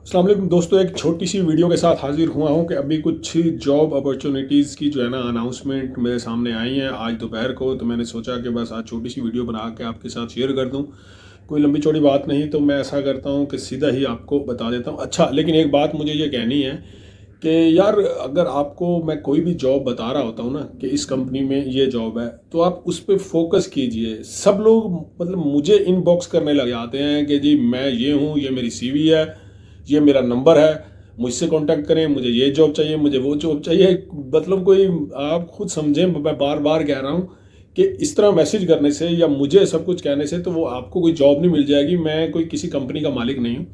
अस्सलाम वालेकुम दोस्तों, एक छोटी सी वीडियो के साथ हाजिर हुआ हूँ कि अभी कुछ जॉब अपॉर्चुनिटीज़ की जो है ना अनाउंसमेंट मेरे सामने आई हैं आज दोपहर को। तो मैंने सोचा कि बस आज छोटी सी वीडियो बना के आपके साथ शेयर कर दूँ। कोई लंबी चौड़ी बात नहीं, तो मैं ऐसा करता हूँ कि सीधा ही आपको बता देता हूँ। अच्छा, लेकिन एक बात मुझे ये कहनी है कि यार, अगर आपको मैं कोई भी जॉब बता रहा होता हूँ ना कि इस कंपनी में ये जॉब है, तो आप उस पर फोकस कीजिए। सब लोग मतलब मुझे इनबॉक्स करने लग जाते हैं कि जी मैं ये हूँ, ये मेरी सीवी है, ये मेरा नंबर है, मुझसे कांटेक्ट करें, मुझे ये जॉब चाहिए, मुझे वो जॉब चाहिए। मतलब कोई, आप खुद समझें, मैं बार बार कह रहा हूँ कि इस तरह मैसेज करने से या मुझे सब कुछ कहने से तो वो आपको कोई जॉब नहीं मिल जाएगी। मैं कोई किसी कंपनी का मालिक नहीं हूँ,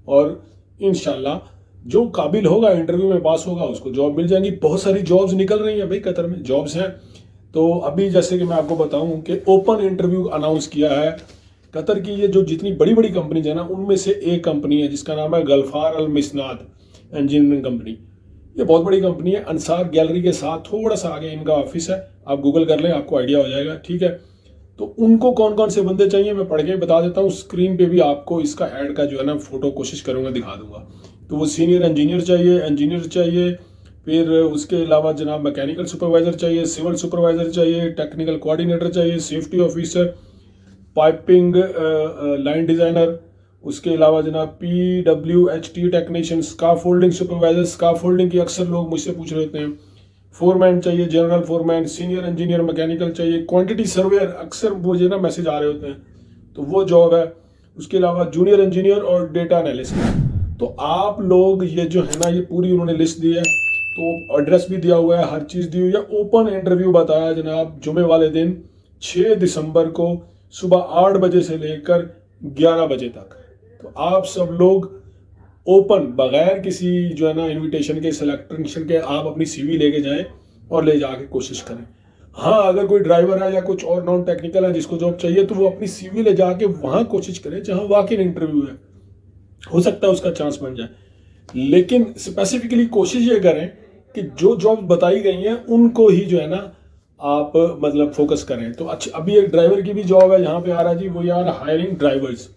और इंशाल्लाह जो काबिल होगा, इंटरव्यू में पास होगा, उसको जॉब मिल जाएंगी। बहुत सारी जॉब्स निकल रही हैं भाई, कतर में जॉब्स हैं। तो अभी जैसे कि मैं आपको बताऊं कि ओपन इंटरव्यू अनाउंस किया है कतर की। ये जो जितनी बड़ी बड़ी कंपनीज है ना, उनमें से एक कंपनी है जिसका नाम है गल्फार अल मिस्नाद इंजीनियरिंग कंपनी। ये बहुत बड़ी कंपनी है, अंसार गैलरी के साथ थोड़ा सा आगे इनका ऑफिस है। आप गूगल कर लें, आपको आइडिया हो जाएगा, ठीक है। तो उनको कौन कौन से बंदे चाहिए मैं पढ़ के बता देता हूँ। स्क्रीन पे भी आपको इसका ऐड का जो है ना फोटो कोशिश करूँगा दिखा दूंगा। तो वो सीनियर इंजीनियर चाहिए, फिर उसके अलावा जनाब मैकेनिकल सुपरवाइजर चाहिए, सिविल सुपरवाइजर चाहिए, टेक्निकल कोऑर्डिनेटर चाहिए, safety officer, piping line designer, उसके अलावा जनाब PWHT technician, scaffolding supervisor. Scaffolding की अक्सर लोग मुझसे पूछ रहे होते हैं। फोरमैन चाहिए, general foreman, senior engineer mechanical चाहिए, क्वांटिटी सर्वेयर, अक्सर मुझे ना मैसेज आ रहे होते हैं, तो वो जॉब है। उसके अलावा जूनियर इंजीनियर और डेटा एनालिस्ट। तो आप लोग ये जो है ना, ये पूरी उन्होंने लिस्ट दी है, तो एड्रेस भी दिया हुआ है, हर चीज़ दी हुई है। ओपन इंटरव्यू बताया जनाब जुमे वाले दिन 6 दिसंबर को सुबह 8 बजे से लेकर 11 बजे तक। तो आप सब लोग ओपन, बगैर किसी जो है ना इनविटेशन के, सिलेक्शन के, आप अपनी सीवी लेके जाएं और ले जाके कोशिश करें। हाँ, अगर कोई ड्राइवर है या कुछ और नॉन टेक्निकल है जिसको जॉब चाहिए, तो वो अपनी सीवी ले जाके वहां कोशिश करें जहां वाकई इंटरव्यू है। हो सकता है उसका चांस बन जाए, लेकिन स्पेसिफिकली कोशिश ये करें कि जो जॉब बताई गई हैं उनको ही जो है ना आप मतलब फोकस करें। तो अच्छा, अभी एक ड्राइवर की भी जॉब है यहाँ पे आ रहा है जी, वो यार हायरिंग ड्राइवर्स।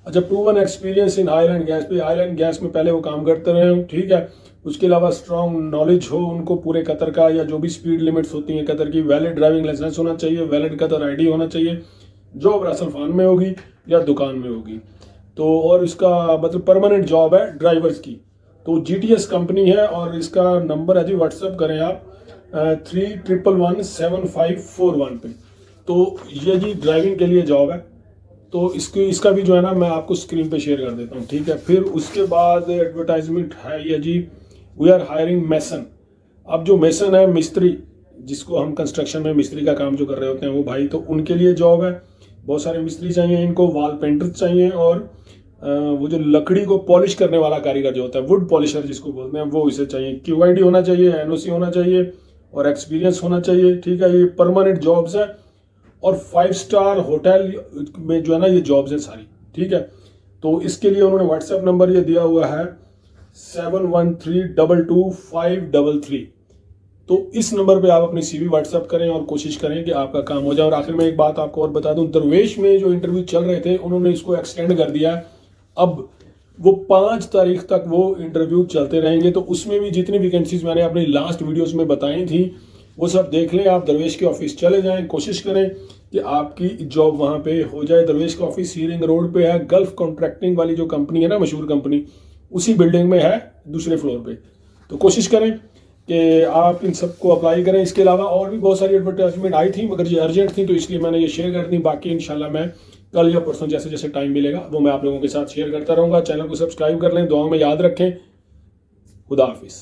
अच्छा, proven experience in oil and gas पे, ऑयल एंड गैस में पहले वो काम करते रहे हो, ठीक है। उसके अलावा स्ट्रॉन्ग नॉलेज हो उनको पूरे कतर का, या जो भी स्पीड लिमिट्स होती हैं कतर की। वैलिड ड्राइविंग लाइसेंस होना चाहिए, वैलिड कतर ID होना चाहिए। जॉब रासल फान में होगी या दुकान में होगी। तो और इसका मतलब परमानेंट जॉब है ड्राइवर्स की। तो GTS कंपनी है, और इसका नंबर है जी, व्हाट्सअप करें आप 31117541 पे। तो ये जी ड्राइविंग के लिए जॉब है। तो इसका भी जो है ना मैं आपको स्क्रीन पे शेयर कर देता हूँ, ठीक है। फिर उसके बाद एडवर्टाइजमेंट है ये जी, वी आर हायरिंग मेसन। अब जो मेसन है, मिस्त्री, जिसको हम कंस्ट्रक्शन में मिस्त्री का काम जो कर रहे होते हैं वो भाई, तो उनके लिए जॉब है। बहुत सारे मिस्त्री चाहिए इनको, वॉल पेंटर्स चाहिए, और वो जो लकड़ी को पॉलिश करने वाला कारीगर जो होता है, वुड पॉलिशर जिसको बोलते हैं, वो इसे चाहिए। QID होना चाहिए, NOC होना चाहिए, और एक्सपीरियंस होना चाहिए, ठीक है। ये परमानेंट जॉब्स है, और 5 स्टार होटल में जो है ना ये जॉब्स हैं सारी, ठीक है। तो इसके लिए उन्होंने व्हाट्सएप नंबर ये दिया हुआ है 71322533। तो इस नंबर पे आप अपनी CV व्हाट्सएप करें और कोशिश करें कि आपका काम हो जाए। और आखिर में एक बात आपको और बता दूं, दरवेश में जो इंटरव्यू चल रहे थे उन्होंने इसको एक्सटेंड कर दिया है। अब वो 5 तारीख तक वो इंटरव्यू चलते रहेंगे। तो उसमें भी जितनी वैकेंसीज मैंने अपनी लास्ट वीडियोस में बताई थी वो सब देख लें। आप दरवेश के ऑफिस चले जाएं, कोशिश करें कि आपकी जॉब वहां पे हो जाए। दरवेश का ऑफिस सीरिंग रोड पे है। गल्फ कॉन्ट्रैक्टिंग वाली जो कंपनी है ना, मशहूर कंपनी, उसी बिल्डिंग में है, दूसरे फ्लोर पे। तो कोशिश करें कि आप इन सबको अप्लाई करें। इसके अलावा और भी बहुत सारी एडवर्टाइजमेंट आई थी, मगर ये अर्जेंट थी, तो इसलिए मैंने ये शेयर कर दी। बाकी इंशाल्लाह मैं कल या परसों जैसे जैसे टाइम मिलेगा वो मैं आप लोगों के साथ शेयर करता रहूँगा। चैनल को सब्सक्राइब कर लें, दुआ में याद रखें। खुदा हाफिज़।